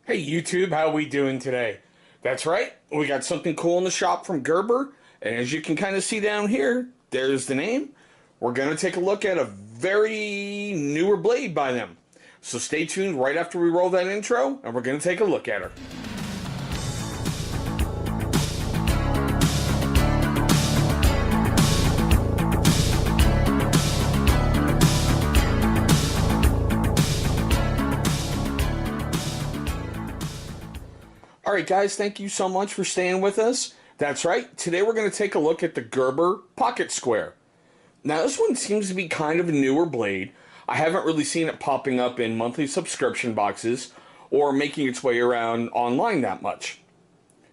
Hey YouTube, how we doing today? That's right, we got something cool in the shop from Gerber, and as you can kind of see down here, there's the name. We're going to take a look at a very newer blade by them. So stay tuned right after we roll that intro, and we're going to take a look at her. Alright guys, thank you so much for staying with us. That's right, today we're going to take a look at the Gerber Pocket Square. Now this one seems to be kind of a newer blade. I haven't really seen it popping up in monthly subscription boxes or making its way around online that much.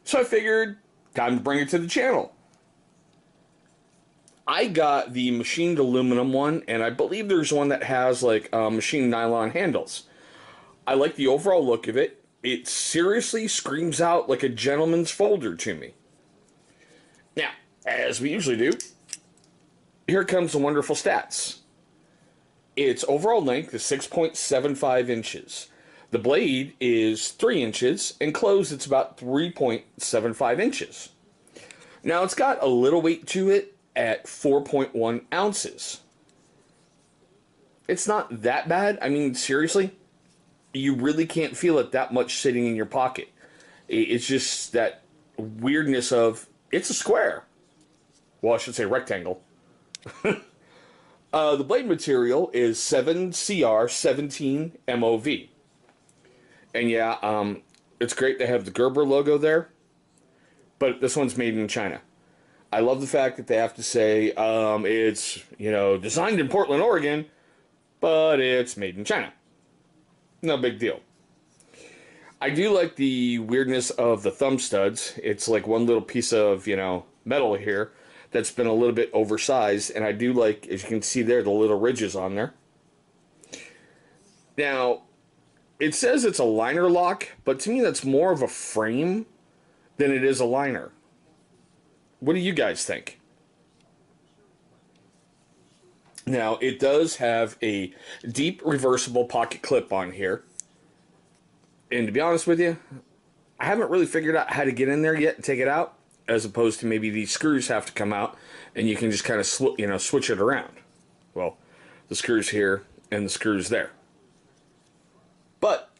So I figured, time to bring it to the channel. I got the machined aluminum one, and I believe there's one that has like machined nylon handles. I like the overall look of it. It seriously screams out like a gentleman's folder to me. Now, as we usually do, here comes the wonderful stats. Its overall length is 6.75 inches. The blade is 3 inches, and closed it's about 3.75 inches. Now, it's got a little weight to it at 4.1 ounces. It's not that bad. I mean, seriously, you really can't feel it that much sitting in your pocket. It's just that weirdness of, it's a square. Well, I should say rectangle. The blade material is 7CR17 MOV. And yeah, it's great to have the Gerber logo there, but this one's made in China. I love the fact that they have to say it's, designed in Portland, Oregon, but it's made in China. No big deal. I do like the weirdness of the thumb studs. It's like one little piece of, metal here that's been a little bit oversized. And I do like, as you can see there, the little ridges on there. Now, it says it's a liner lock, but to me that's more of a frame than it is a liner. What do you guys think? Now, it does have a deep reversible pocket clip on here. And to be honest with you, I haven't really figured out how to get in there yet and take it out, as opposed to maybe these screws have to come out and you can just kind of switch it around. Well, the screws here and the screws there. But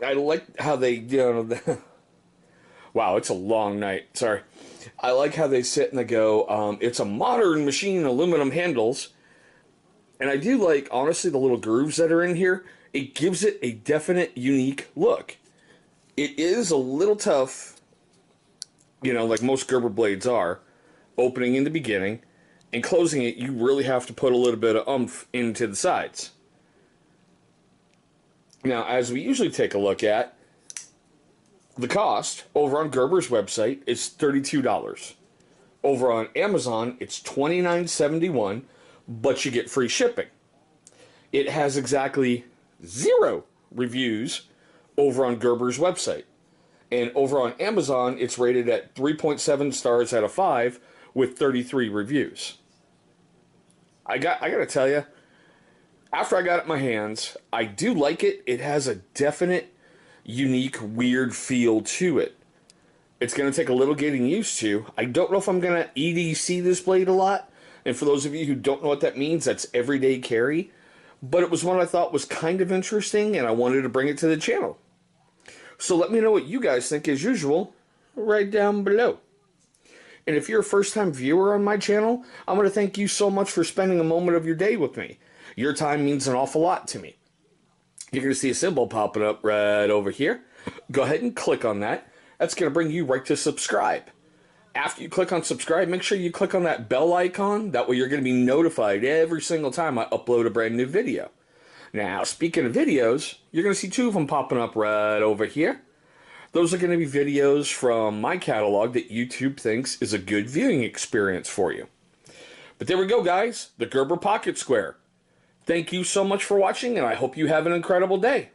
I like how they, wow, it's a long night. Sorry. I like how they sit and they go, it's a modern machine, aluminum handles. And I do like, honestly, the little grooves that are in here. It gives it a definite, unique look. It is a little tough, like most Gerber blades are, opening in the beginning, and closing it, you really have to put a little bit of oomph into the sides. Now, as we usually take a look at, the cost over on Gerber's website is $32. Over on Amazon, it's $29.71, but you get free shipping. It has exactly 0 reviews over on Gerber's website. And over on Amazon, it's rated at 3.7 stars out of 5 with 33 reviews. I got to tell you, after I got it in my hands, I do like it. It has a definite unique, weird feel to it. It's going to take a little getting used to. I don't know if I'm going to EDC this blade a lot. And for those of you who don't know what that means, that's everyday carry. But it was one I thought was kind of interesting, and I wanted to bring it to the channel. So let me know what you guys think, as usual, right down below. And if you're a first-time viewer on my channel, I want to thank you so much for spending a moment of your day with me. Your time means an awful lot to me. You're going to see a symbol popping up right over here. Go ahead and click on that. That's going to bring you right to subscribe. After you click on subscribe, make sure you click on that bell icon. That way you're going to be notified every single time I upload a brand new video. Now, speaking of videos, you're going to see 2 of them popping up right over here. Those are going to be videos from my catalog that YouTube thinks is a good viewing experience for you. But there we go, guys. The Gerber Pocket Square. Thank you so much for watching, and I hope you have an incredible day.